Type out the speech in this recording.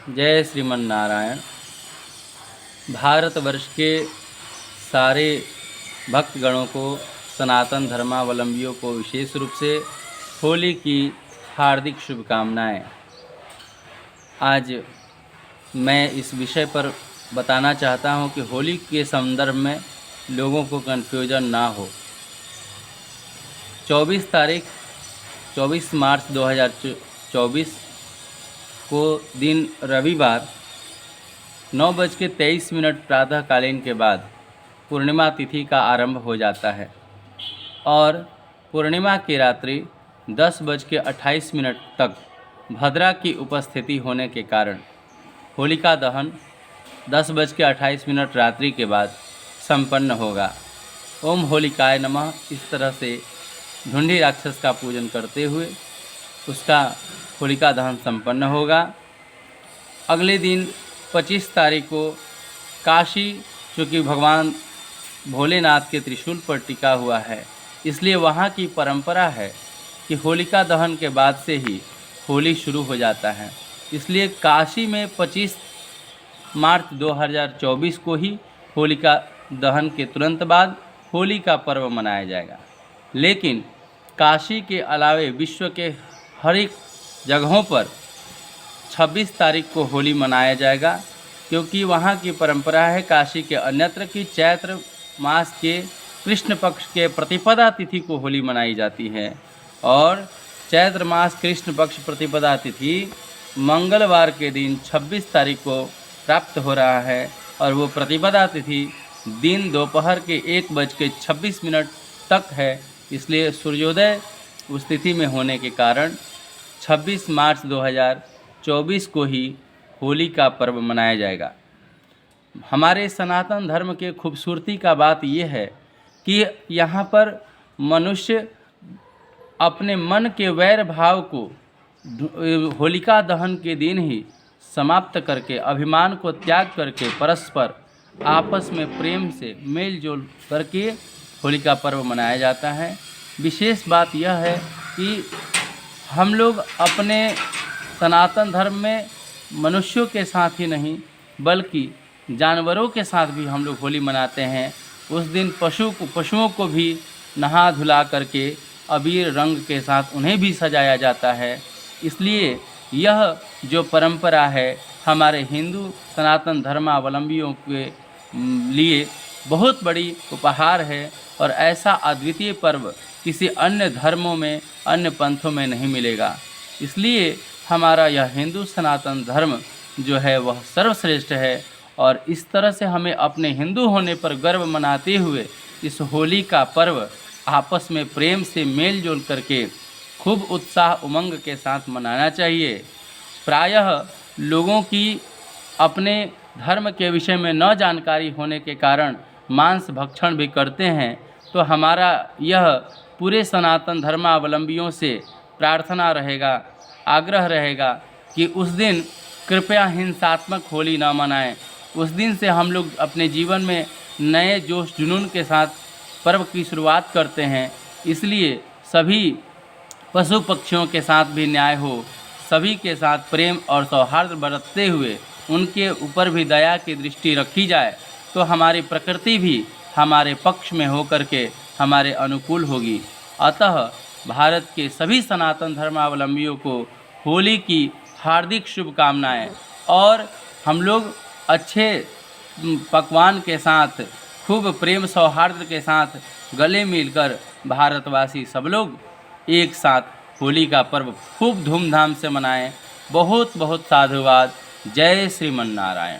जय श्रीमन नारायण। भारतवर्ष के सारे भक्तगणों को, सनातन धर्मावलंबियों को विशेष रूप से होली की हार्दिक शुभकामनाएं। आज मैं इस विषय पर बताना चाहता हूं कि होली के संदर्भ में लोगों को कन्फ्यूजन ना हो। 24 मार्च 2024 को दिन रविवार 9:23 प्रातःकालीन के बाद पूर्णिमा तिथि का आरंभ हो जाता है और पूर्णिमा की रात्रि 10:28 तक भद्रा की उपस्थिति होने के कारण होलिका दहन 10:28 रात्रि के बाद संपन्न होगा। ओम होलिकाय नमः। इस तरह से ढूंढी राक्षस का पूजन करते हुए उसका होलिका दहन संपन्न होगा। अगले दिन 25 तारीख को काशी, चूँकि भगवान भोलेनाथ के त्रिशूल पर टिका हुआ है, इसलिए वहाँ की परंपरा है कि होलिका दहन के बाद से ही होली शुरू हो जाता है। इसलिए काशी में 25 मार्च 2024 को ही होलिका दहन के तुरंत बाद होली का पर्व मनाया जाएगा। लेकिन काशी के अलावे विश्व के हर एक जगहों पर 26 तारीख को होली मनाया जाएगा, क्योंकि वहाँ की परंपरा है काशी के अन्यत्र की चैत्र मास के कृष्ण पक्ष के प्रतिपदा तिथि को होली मनाई जाती है और चैत्र मास कृष्ण पक्ष प्रतिपदा तिथि मंगलवार के दिन 26 तारीख को प्राप्त हो रहा है और वो प्रतिपदा तिथि दिन दोपहर के 1:26 तक है। इसलिए सूर्योदय उस तिथि में होने के कारण 26 मार्च 2024 को ही होली का पर्व मनाया जाएगा। हमारे सनातन धर्म के खूबसूरती का बात यह है कि यहाँ पर मनुष्य अपने मन के वैर भाव को होलिका दहन के दिन ही समाप्त करके, अभिमान को त्याग करके परस्पर आपस में प्रेम से मेल जोल करके होलिका पर्व मनाया जाता है। विशेष बात यह है कि हम लोग अपने सनातन धर्म में मनुष्यों के साथ ही नहीं बल्कि जानवरों के साथ भी हम लोग होली मनाते हैं। उस दिन पशुओं को भी नहा धुला करके अबीर रंग के साथ उन्हें भी सजाया जाता है। इसलिए यह जो परंपरा है हमारे हिंदू सनातन धर्मावलंबियों के लिए बहुत बड़ी उपहार है और ऐसा अद्वितीय पर्व किसी अन्य धर्मों में, अन्य पंथों में नहीं मिलेगा। इसलिए हमारा यह हिंदू सनातन धर्म जो है वह सर्वश्रेष्ठ है और इस तरह से हमें अपने हिंदू होने पर गर्व मनाते हुए इस होली का पर्व आपस में प्रेम से मेल जोल करके खूब उत्साह उमंग के साथ मनाना चाहिए। प्रायः लोगों की अपने धर्म के विषय में न जानकारी होने के कारण मांस भक्षण भी करते हैं। तो हमारा यह पूरे सनातन धर्मावलंबियों से प्रार्थना रहेगा, आग्रह रहेगा कि उस दिन कृपया हिंसात्मक होली न मनाएं। उस दिन से हम लोग अपने जीवन में नए जोश जुनून के साथ पर्व की शुरुआत करते हैं। इसलिए सभी पशु पक्षियों के साथ भी न्याय हो, सभी के साथ प्रेम और सौहार्द बरतते हुए उनके ऊपर भी दया की दृष्टि रखी जाए तो हमारी प्रकृति भी हमारे पक्ष में होकर के हमारे अनुकूल होगी। अतः भारत के सभी सनातन धर्मावलंबियों को होली की हार्दिक शुभकामनाएं और हम लोग अच्छे पकवान के साथ, खूब प्रेम सौहार्द के साथ गले मिलकर भारतवासी सब लोग एक साथ होली का पर्व खूब धूमधाम से मनाएं। बहुत बहुत साधुवाद। जय श्रीमन नारायण।